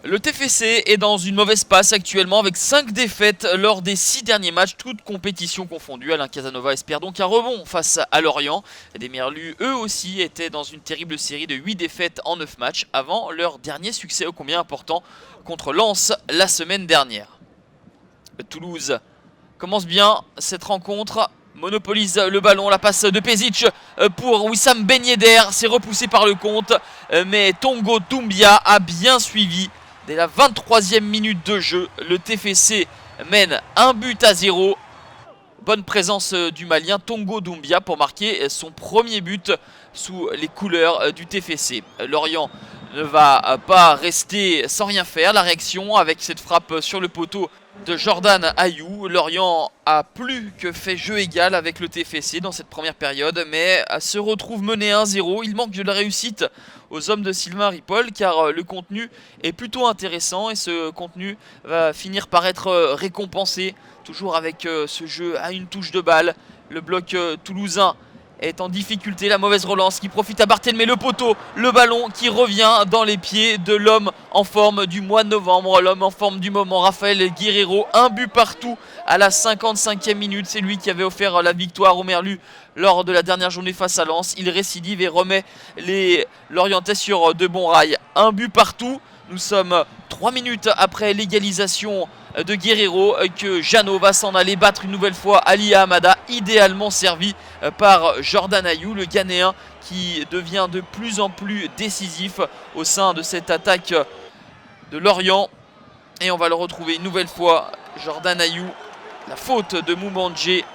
Le TFC est dans une mauvaise passe actuellement avec 5 défaites lors des 6 derniers matchs, toutes compétitions confondues. Alain Casanova espère donc un rebond face à Lorient. Les Merlus, eux aussi, étaient dans une terrible série de 8 défaites en 9 matchs avant leur dernier succès ô combien important contre Lens la semaine dernière. Toulouse commence bien cette rencontre, monopolise le ballon, la passe de Pezic pour Wissam Ben Yedder, c'est repoussé par le compte, mais Tongo Doumbia a bien suivi. Dès la 23e minute de jeu, le TFC mène 1-0. Bonne présence du Malien Tongo Doumbia pour marquer son premier but sous les couleurs du TFC. Lorient ne va pas rester sans rien faire. La réaction avec cette frappe sur le poteau de Jordan Ayew. Lorient a plus que fait jeu égal avec le TFC dans cette première période, mais se retrouve mené 1-0. Il manque de la réussite aux hommes de Sylvain Ripoll car le contenu est plutôt intéressant et ce contenu va finir par être récompensé. Toujours avec ce jeu à une touche de balle. Le bloc toulousain est en difficulté, la mauvaise relance qui profite à Barthélémy, le poteau, le ballon qui revient dans les pieds de l'homme en forme du mois de novembre, l'homme en forme du moment, Raphaël Guerreiro, un but partout à la 55e minute, c'est lui qui avait offert la victoire aux Merlus lors de la dernière journée face à Lens, il récidive et remet les Lorientais sur de bons rails, un but partout, nous sommes 3 minutes après l'égalisation de Guerreiro que Jeannot va s'en aller battre une nouvelle fois Ali Hamada, idéalement servi par Jordan Ayew, le Ghanéen qui devient de plus en plus décisif au sein de cette attaque de Lorient. Et on va le retrouver une nouvelle fois, Jordan Ayew, la faute de Moumandjé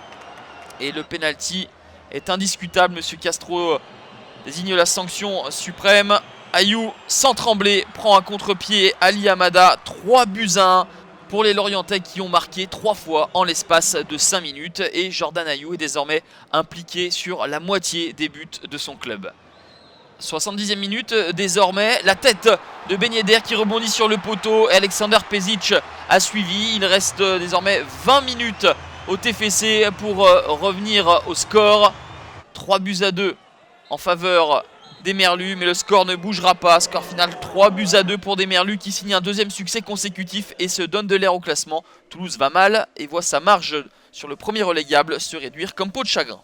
et le penalty est indiscutable. Monsieur Castro désigne la sanction suprême. Ayew, sans trembler, prend un contre-pied Ali Hamada, 3-1 pour les Lorientais qui ont marqué 3 fois en l'espace de 5 minutes. Et Jordan Ayew est désormais impliqué sur la moitié des buts de son club. 70e minute désormais, la tête de Ben Yedder qui rebondit sur le poteau. Alexander Pezic a suivi, il reste désormais 20 minutes au TFC pour revenir au score. 3-2 en faveur des Merlus, mais le score ne bougera pas. Score final 3-2 pour des Merlus qui signent un deuxième succès consécutif et se donne de l'air au classement. Toulouse va mal et voit sa marge sur le premier relégable se réduire comme peau de chagrin.